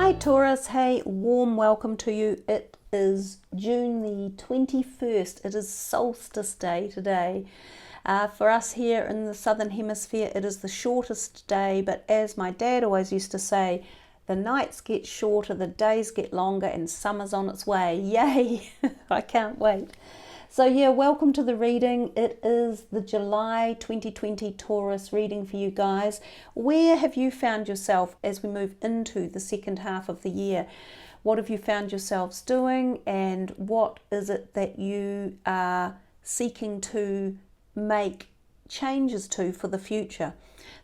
Hi Taurus, hey, warm welcome to you. It is June the 21st. It is solstice day today. For us here in the southern hemisphere, it is the shortest day, but as my dad always used to say, the nights get shorter, the days get longer, and summer's on its way. Yay! I can't wait. So yeah, welcome to the reading. It is the July 2020 Taurus reading for you guys. Where have you found yourself as we move into the second half of the year? What have you found yourselves doing, and what is it that you are seeking to make changes to for the future?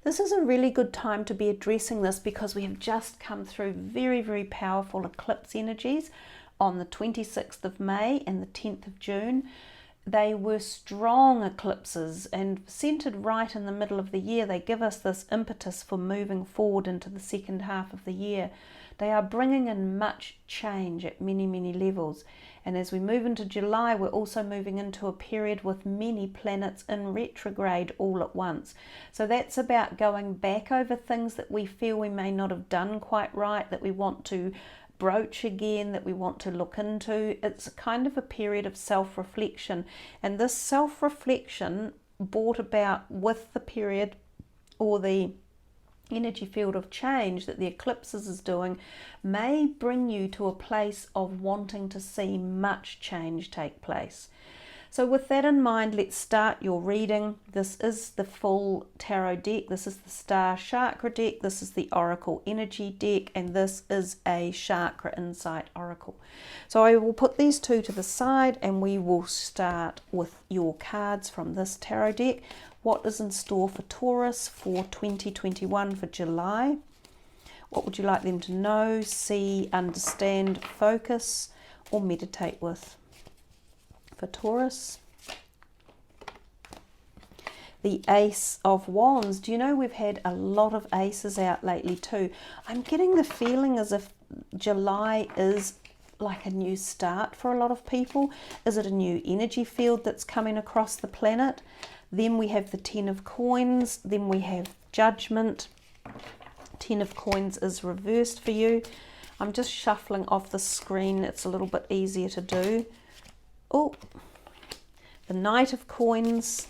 This is a really good time to be addressing this because we have just come through very, very powerful eclipse energies on the 26th of May and the 10th of June. They were strong eclipses and centered right in the middle of the year. They give us this impetus for moving forward into the second half of the year. They are bringing in much change at many, many levels. And as we move into July, we're also moving into a period with many planets in retrograde all at once. So that's about going back over things that we feel we may not have done quite right, that we want to broach again, that we want to look into. It's kind of a period of self-reflection, and this self-reflection brought about with the period or the energy field of change that the eclipses is doing may bring you to a place of wanting to see much change take place. So with that in mind, let's start your reading. This is the full tarot deck. This is the star chakra deck. This is the oracle energy deck, and this is a chakra insight oracle. So I will put these two to the side and we will start with your cards from this tarot deck. What is in store for Taurus for 2021 for July? What would you like them to know, see, understand, focus, or meditate with? For Taurus, the Ace of Wands. Do you know we've had a lot of aces out lately too? I'm getting the feeling as if July is like a new start for a lot of people. Is it a new energy field that's coming across the planet? Then we have the Ten of Coins. Then we have Judgment. Ten of Coins is reversed for you. I'm just shuffling off the screen. It's a little bit easier to do. Oh, the Knight of Coins.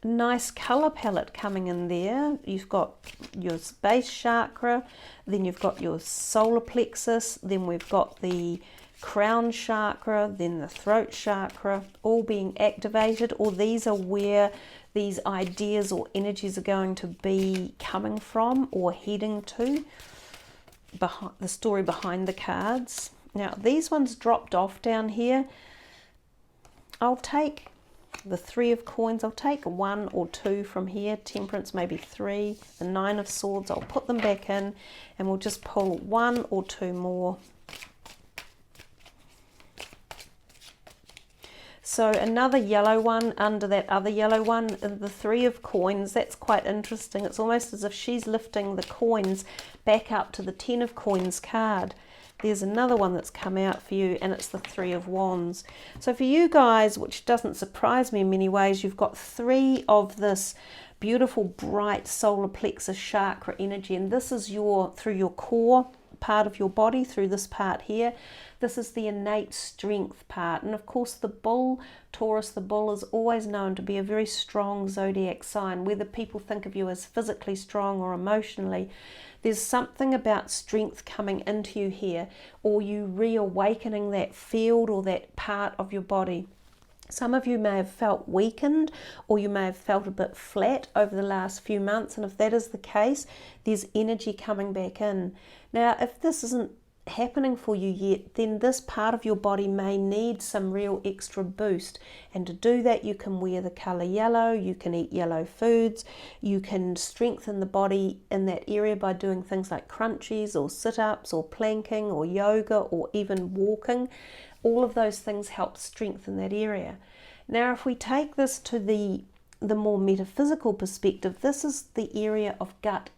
A nice color palette coming in there. You've got your base chakra, then you've got your solar plexus, then we've got the crown chakra, then the throat chakra, all being activated, or these are where these ideas or energies are going to be coming from or heading to. Behind the story behind the cards. Now these ones dropped off down here. I'll take the Three of Coins. I'll take one or two from here. Temperance, maybe three. The Nine of Swords, I'll put them back in and we'll just pull one or two more. So another yellow one under that other yellow one, the Three of Coins. That's quite interesting. It's almost as if she's lifting the coins back up to the Ten of Coins card. There's another one that's come out for you, and it's the Three of Wands. So for you guys, which doesn't surprise me in many ways, you've got three of this beautiful, bright solar plexus chakra energy, and this is through your core part of your body, through this part here. This is the innate strength part. And of course the bull, Taurus, the bull is always known to be a very strong zodiac sign. Whether people think of you as physically strong or emotionally, there's something about strength coming into you here, or you reawakening that field or that part of your body. Some of you may have felt weakened, or you may have felt a bit flat over the last few months, and if that is the case, there's energy coming back in. Now, if this isn't happening for you yet, then this part of your body may need some real extra boost, and to do that you can wear the color yellow, you can eat yellow foods, you can strengthen the body in that area by doing things like crunchies or sit-ups or planking or yoga or even walking. All of those things help strengthen that area. Now if we take this to the more metaphysical perspective, this is the area of gut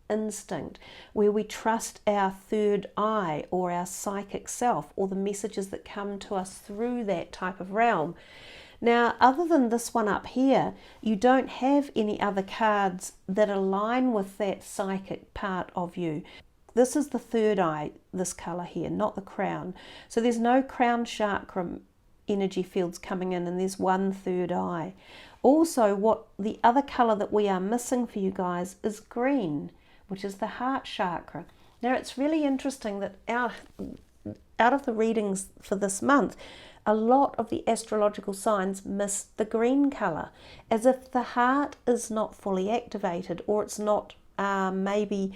instinct, where we trust our third eye or our psychic self, or the messages that come to us through that type of realm. Now, other than this one up here, you don't have any other cards that align with that psychic part of you. this is the third eye, this colour here, not the crown. So there's no crown chakra energy fields coming in, and there's one third eye. Also, what the other colour that we are missing for you guys is green, which is the heart chakra. Now, it's really interesting that out of the readings for this month, a lot of the astrological signs miss the green colour, as if the heart is not fully activated, or it's not maybe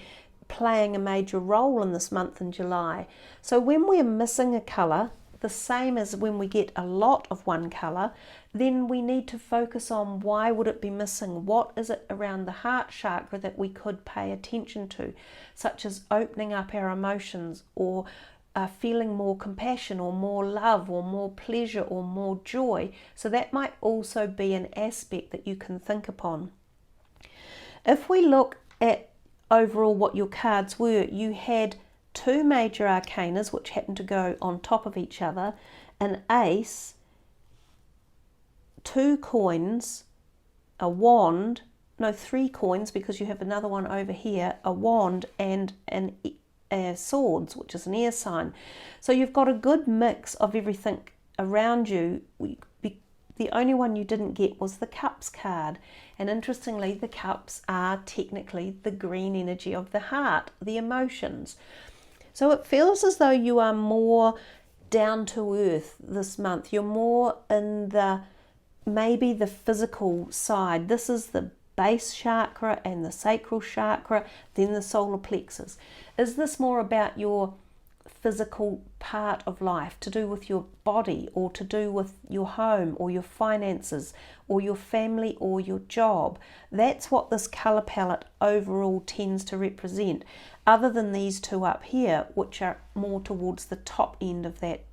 playing a major role in this month in July. So when we're missing a colour, the same as when we get a lot of one colour, then we need to focus on why would it be missing? What is it around the heart chakra that we could pay attention to, such as opening up our emotions, or feeling more compassion, or more love, or more pleasure, or more joy. So that might also be an aspect that you can think upon. If we look at overall what your cards were, you had two major arcanas which happened to go on top of each other, an ace, two coins, a wand, no, three coins because you have another one over here, a wand, and swords, which is an air sign. So you've got a good mix of everything around you. The only one you didn't get was the cups card, and interestingly, the cups are technically the green energy of the heart, the emotions. So it feels as though you are more down to earth this month. You're more in maybe the physical side. This is the base chakra and the sacral chakra, then the solar plexus. Is this more about your physical part of life, to do with your body, or to do with your home, or your finances, or your family, or your job? That's what this colour palette overall tends to represent, other than these two up here, which are more towards the top end of that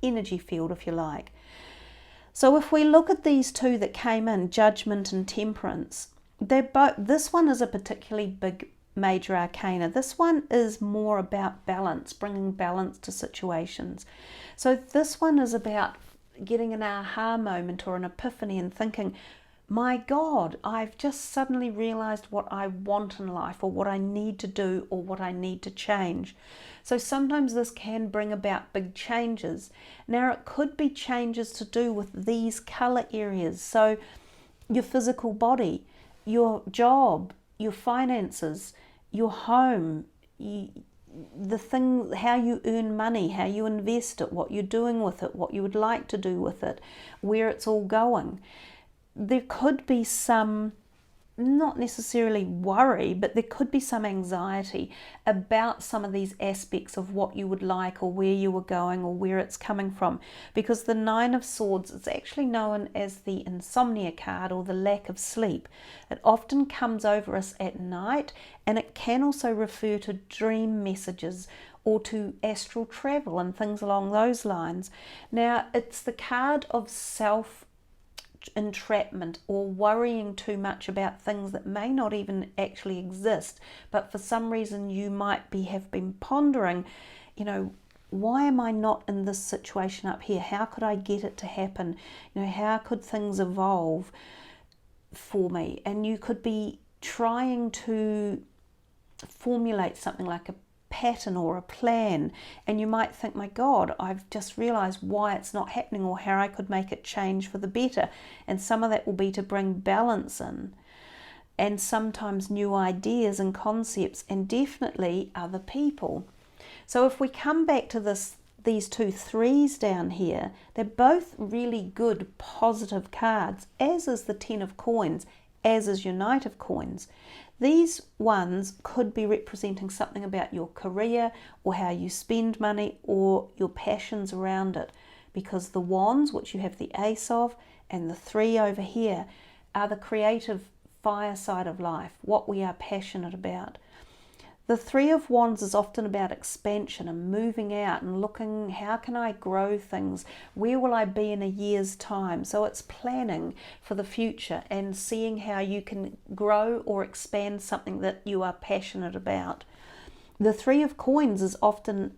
energy field, if you like. So if we look at these two that came in, Judgment and Temperance, they're both, this one is a particularly big major arcana. This one is more about balance, bringing balance to situations. So this one is about getting an aha moment or an epiphany and thinking, my God, I've just suddenly realized what I want in life, or what I need to do, or what I need to change. So sometimes this can bring about big changes. Now, it could be changes to do with these color areas. So your physical body, your job, your finances, your home, the thing, how you earn money, how you invest it, what you're doing with it, what you would like to do with it, where it's all going. There could be some, not necessarily worry, but there could be some anxiety about some of these aspects of what you would like, or where you were going, or where it's coming from. Because the Nine of Swords is actually known as the insomnia card, or the lack of sleep. It often comes over us at night, and it can also refer to dream messages, or to astral travel and things along those lines. Now, it's the card of self-entrapment, or worrying too much about things that may not even actually exist, but for some reason you might have been pondering, why am I not in this situation up here? How could I get it to happen? How could things evolve for me? And you could be trying to formulate something like a pattern or a plan, and you might think, my God, I've just realized why it's not happening, or how I could make it change for the better. And some of that will be to bring balance in, and sometimes new ideas and concepts, and definitely other people. So if we come back to these two threes down here, they're both really good positive cards, as is the Ten of Coins, as is your Knight of Coins. These ones could be representing something about your career, or how you spend money, or your passions around it. Because the wands, which you have the ace of, and the three over here, are the creative fire side of life, what we are passionate about. The Three of Wands is often about expansion and moving out and looking, how can I grow things? Where will I be in a year's time? So it's planning for the future and seeing how you can grow or expand something that you are passionate about. The Three of Coins is often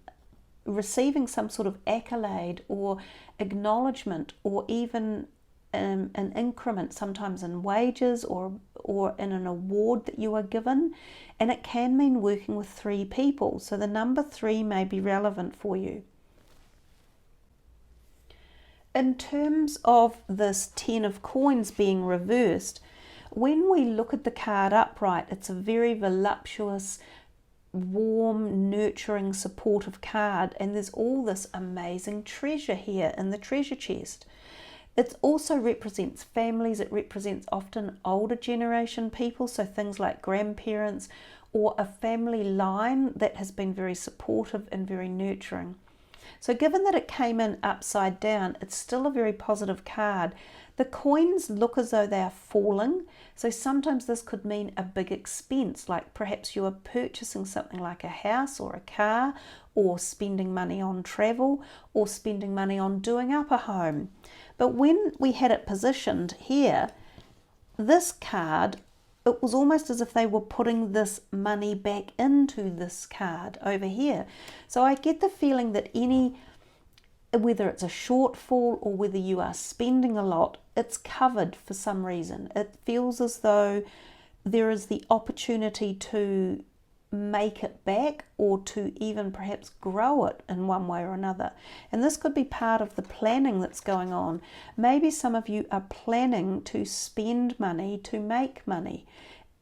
receiving some sort of accolade or acknowledgement, or even an increment, sometimes in wages, or or in an award that you are given, and it can mean working with 3 people. So the number 3 may be relevant for you. In terms of this 10 of coins being reversed, when we look at the card upright, it's a very voluptuous, warm, nurturing, supportive card, and there's all this amazing treasure here in the treasure chest. It also represents families. It represents often older generation people, so things like grandparents or a family line that has been very supportive and very nurturing. So given that it came in upside down, it's still a very positive card. The coins look as though they are falling, so sometimes this could mean a big expense, like perhaps you are purchasing something like a house or a car, or spending money on travel, or spending money on doing up a home. But when we had it positioned here, this card, it was almost as if they were putting this money back into this card over here. So I get the feeling that whether it's a shortfall or whether you are spending a lot, it's covered for some reason. It feels as though there is the opportunity to make it back, or to even perhaps grow it in one way or another. And this could be part of the planning that's going on. Maybe some of you are planning to spend money to make money.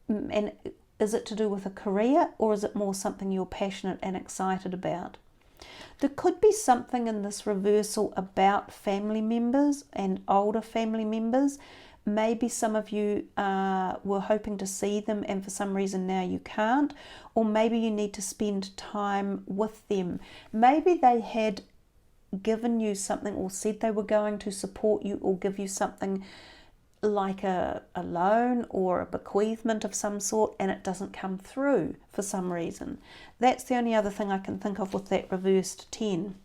And is it to do with a career, or is it more something you're passionate and excited about? There could be something in this reversal about family members and older family members. Maybe some of you were hoping to see them and for some reason now you can't, or maybe you need to spend time with them. Maybe they had given you something or said they were going to support you or give you something like a loan or a bequeathment of some sort, and it doesn't come through for some reason. That's the only other thing I can think of with that reversed 10.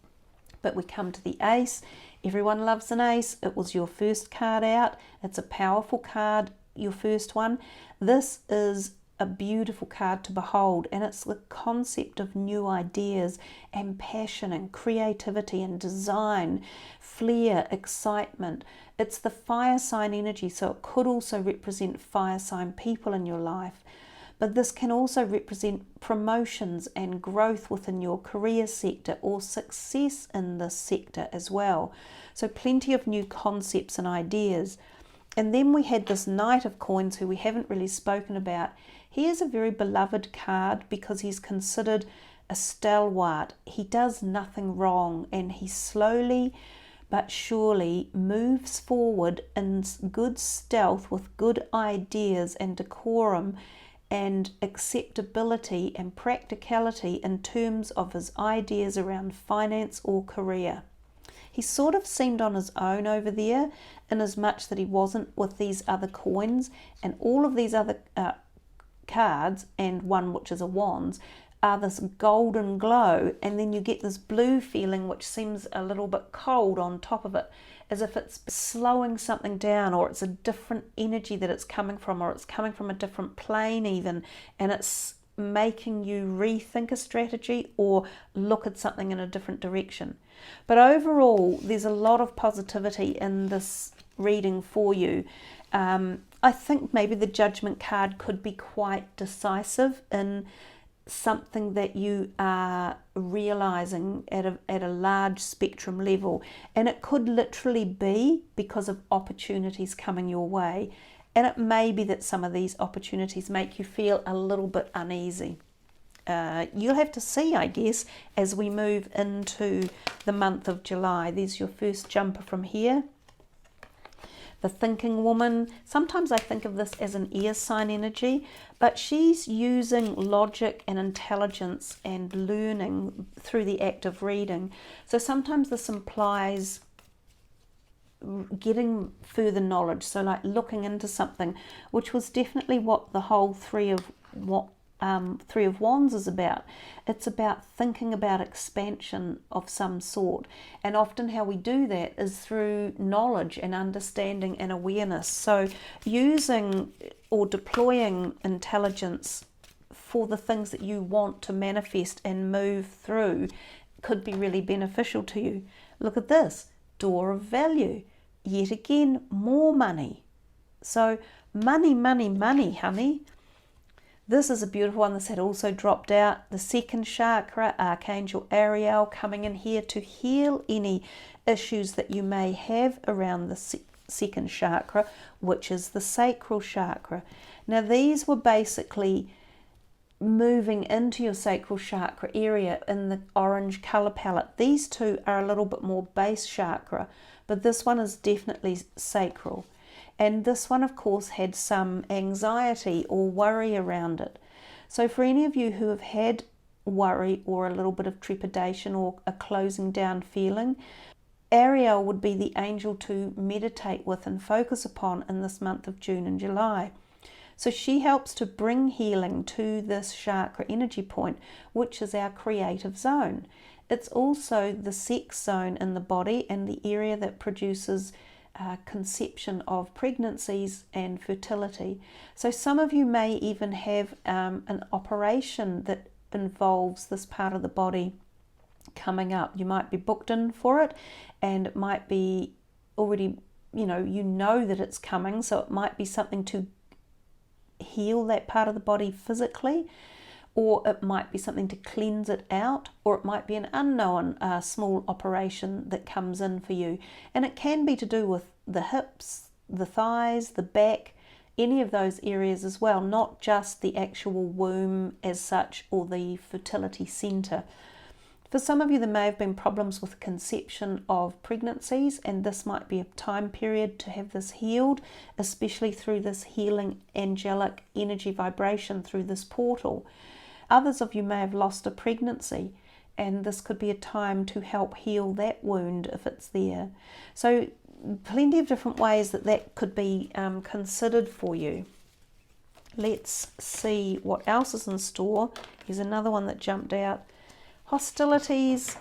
But we come to the ace. Everyone loves an ace. It was your first card out. It's a powerful card, your first one. This is a beautiful card to behold, and it's the concept of new ideas and passion and creativity and design, flair, excitement. It's the fire sign energy, so it could also represent fire sign people in your life. But this can also represent promotions and growth within your career sector or success in this sector as well. So plenty of new concepts and ideas. And then we had this Knight of Coins, who we haven't really spoken about. He is a very beloved card because he's considered a stalwart. He does nothing wrong, and he slowly but surely moves forward in good stealth with good ideas and decorum and acceptability and practicality in terms of his ideas around finance or career. He sort of seemed on his own over there, in as much that he wasn't with these other coins, and all of these other cards, and one which is a wands, are this golden glow, and then you get this blue feeling which seems a little bit cold on top of it, as if it's slowing something down, or it's a different energy that it's coming from, or it's coming from a different plane even, and it's making you rethink a strategy or look at something in a different direction. But overall, there's a lot of positivity in this reading for you. I think maybe the Judgment card could be quite decisive in something that you are realizing at a large spectrum level, and it could literally be because of opportunities coming your way, and it may be that some of these opportunities make you feel a little bit uneasy. You'll have to see, I guess, as we move into the month of July. There's your first jumper from here. The thinking woman. Sometimes I think of this as an air sign energy, but she's using logic and intelligence and learning through the act of reading. So sometimes this implies getting further knowledge, so like looking into something, which was definitely what the whole Three of Wands is about. It's about thinking about expansion of some sort, and often how we do that is through knowledge and understanding and awareness. So using or deploying intelligence for the things that you want to manifest and move through could be really beneficial to you. Look at this, Door of Value. Yet again, more money. So money, money, money, honey. This is a beautiful one that's had also dropped out. The second chakra, Archangel Ariel coming in here to heal any issues that you may have around the second chakra, which is the sacral chakra. Now these were basically moving into your sacral chakra area in the orange color palette. These two are a little bit more base chakra, but this one is definitely sacral. And this one, of course, had some anxiety or worry around it. So for any of you who have had worry or a little bit of trepidation or a closing down feeling, Ariel would be the angel to meditate with and focus upon in this month of June and July. So she helps to bring healing to this chakra energy point, which is our creative zone. It's also the sex zone in the body and the area that produces conception of pregnancies and fertility. So some of you may even have an operation that involves this part of the body coming up. You might be booked in for it, and it might be already, you know that it's coming, so it might be something to heal that part of the body physically, or it might be something to cleanse it out, or it might be an unknown small operation that comes in for you. And it can be to do with the hips, the thighs, the back, any of those areas as well, not just the actual womb as such or the fertility centre. For some of you, there may have been problems with conception of pregnancies, and this might be a time period to have this healed, especially through this healing angelic energy vibration through this portal. Others of you may have lost a pregnancy, and this could be a time to help heal that wound if it's there. So plenty of different ways that could be considered for you. Let's see what else is in store. Here's another one that jumped out. Hostilities.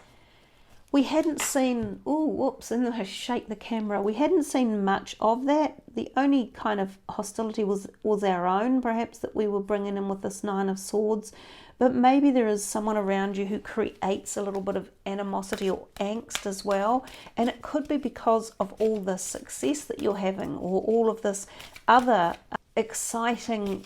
We hadn't seen, and then I shake the camera. We hadn't seen much of that. The only kind of hostility was our own, perhaps, that we were bringing in with this Nine of Swords. But maybe there is someone around you who creates a little bit of animosity or angst as well. And it could be because of all the success that you're having, or all of this other exciting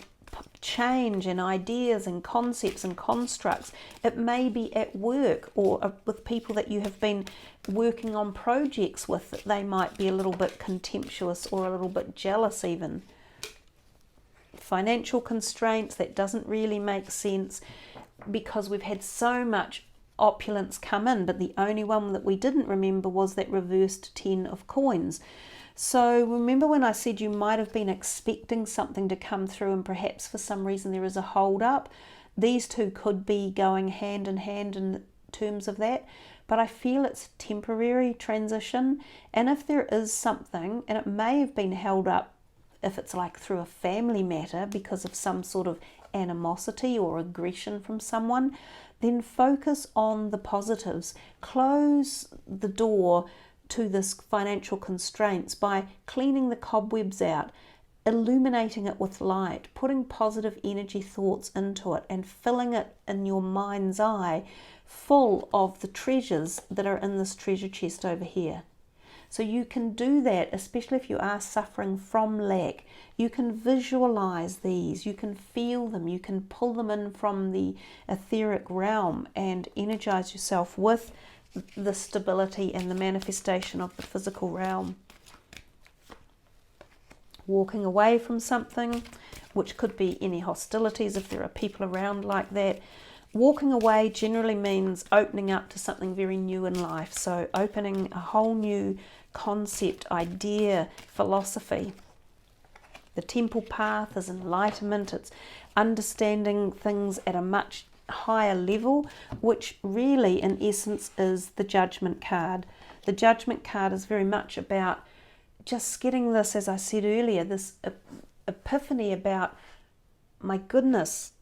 change and ideas and concepts and constructs. It may be at work or with people that you have been working on projects with, that they might be a little bit contemptuous or a little bit jealous even. Financial constraints, that doesn't really make sense because we've had so much opulence come in, but the only one that we didn't remember was that reversed 10 of coins. So remember when I said you might have been expecting something to come through, and perhaps for some reason there is a hold up? These two could be going hand in hand in terms of that, but I feel it's temporary transition. And if there is something, and it may have been held up, if it's like through a family matter because of some sort of animosity or aggression from someone, then focus on the positives. Close the door to this financial constraints by cleaning the cobwebs out, illuminating it with light, putting positive energy thoughts into it, and filling it in your mind's eye full of the treasures that are in this treasure chest over here. So you can do that, especially if you are suffering from lack. You can visualize these, you can feel them, you can pull them in from the etheric realm and energize yourself with the stability and the manifestation of the physical realm. Walking away from something, which could be any hostilities if there are people around like that. Walking away generally means opening up to something very new in life. So opening a whole new concept, idea, philosophy. The temple path is enlightenment. It's understanding things at a much higher level, which really in essence is the Judgment card. The Judgment card is very much about just getting this, as I said earlier, this epiphany about, my goodness,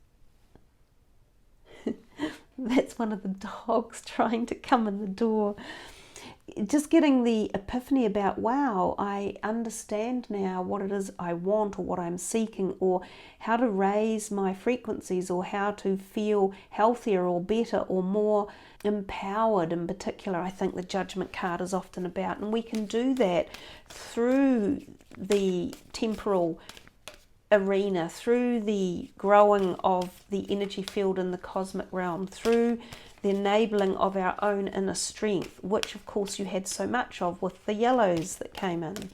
that's one of the dogs trying to come in the door. just getting the epiphany about, wow, I understand now what it is I want or what I'm seeking, or how to raise my frequencies, or how to feel healthier or better or more empowered. In particular, I think the Judgment card is often about, and we can do that through the temporal arena, through the growing of the energy field in the cosmic realm, through the enabling of our own inner strength, which of course you had so much of with the yellows that came in.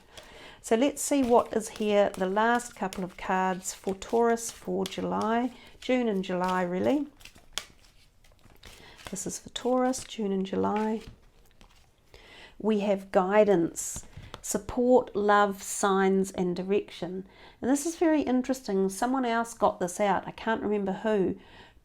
So let's see what is here, the last couple of cards for Taurus for July, June and July really. This is for Taurus, June and July. We have guidance, support, love, signs and direction. And this is very interesting. Someone else got this out. I can't remember who.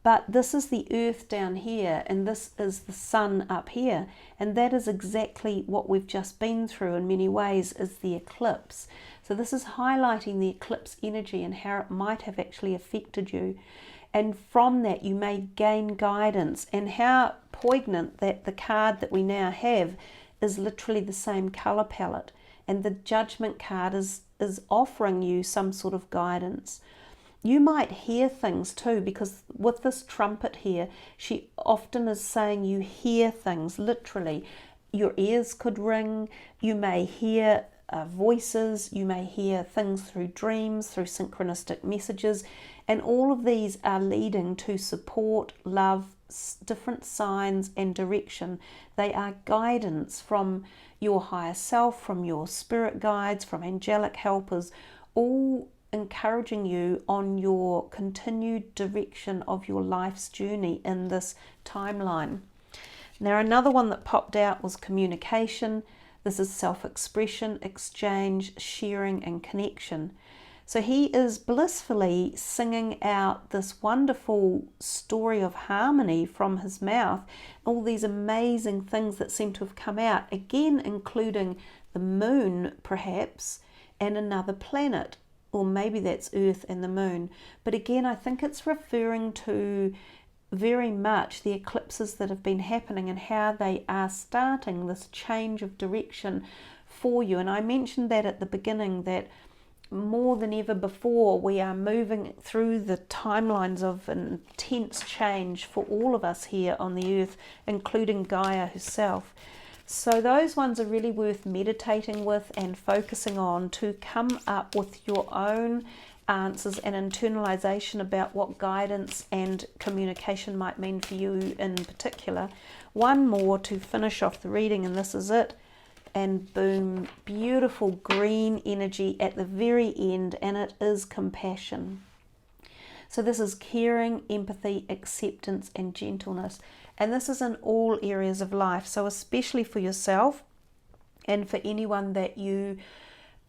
But this is the earth down here, and this is the sun up here. And that is exactly what we've just been through in many ways, is the eclipse. So this is highlighting the eclipse energy and how it might have actually affected you. And from that you may gain guidance. And how poignant that the card that we now have is literally the same color palette. And the Judgment card is offering you some sort of guidance. You might hear things too, because with this trumpet here, she often is saying you hear things, literally. Your ears could ring, you may hear voices, you may hear things through dreams, through synchronistic messages, and all of these are leading to support, love, different signs and direction. They are guidance from your higher self, from your spirit guides, from angelic helpers, all encouraging you on your continued direction of your life's journey in this timeline. Now, another one that popped out was communication. This is self-expression, exchange, sharing and connection. So he is blissfully singing out this wonderful story of harmony from his mouth, all these amazing things that seem to have come out, again including the moon perhaps, and another planet. Or maybe that's Earth and the moon. But again, I think it's referring to very much the eclipses that have been happening and how they are starting this change of direction for you. And I mentioned that at the beginning, that more than ever before, we are moving through the timelines of intense change for all of us here on the Earth, including Gaia herself. So those ones are really worth meditating with and focusing on to come up with your own answers and internalization about what guidance and communication might mean for you in particular. One more to finish off the reading, and this is it. And boom, beautiful green energy at the very end, and it is compassion. So this is caring, empathy, acceptance and gentleness. And this is in all areas of life, so especially for yourself and for anyone that you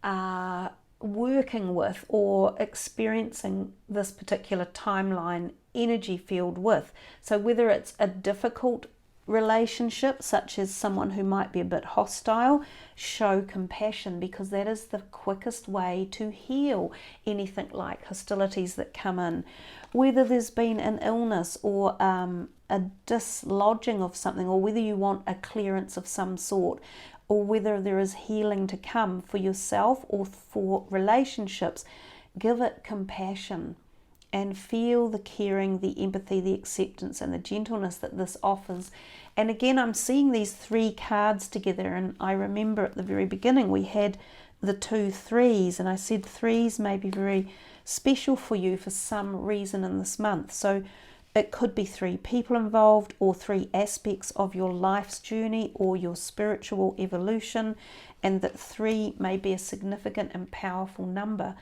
are working with or experiencing this particular timeline energy field with. So whether it's a difficult relationship, such as someone who might be a bit hostile, show compassion, because that is the quickest way to heal anything like hostilities that come in. Whether there's been an illness or a dislodging of something, or whether you want a clearance of some sort, or whether there is healing to come for yourself or for relationships, give it compassion and feel the caring, the empathy, the acceptance and the gentleness that this offers. And again, I'm seeing these three cards together, and I remember at the very beginning we had the 2 3s, and I said 3s may be very special for you for some reason in this month. So it could be 3 people involved, or 3 aspects of your life's journey or your spiritual evolution, and that 3 may be a significant and powerful number.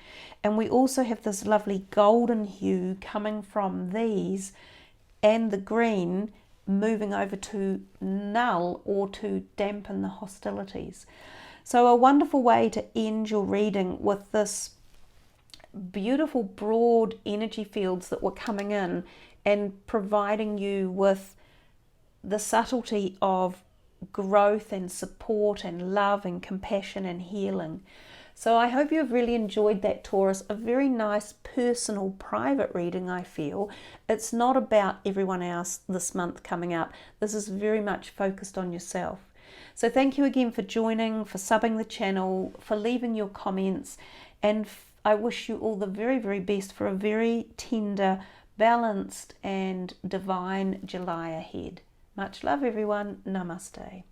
And we also have this lovely golden hue coming from these, and the green moving over to null, or to dampen the hostilities. So a wonderful way to end your reading with this beautiful broad energy fields that were coming in and providing you with the subtlety of growth and support and love and compassion and healing. So I hope you've really enjoyed that, Taurus. A very nice personal private reading, I feel. It's not about everyone else this month coming up. This is very much focused on yourself. So thank you again for joining, for subbing the channel, for leaving your comments, and I wish you all the very, very best for a very tender, balanced and divine July ahead. Much love everyone. Namaste.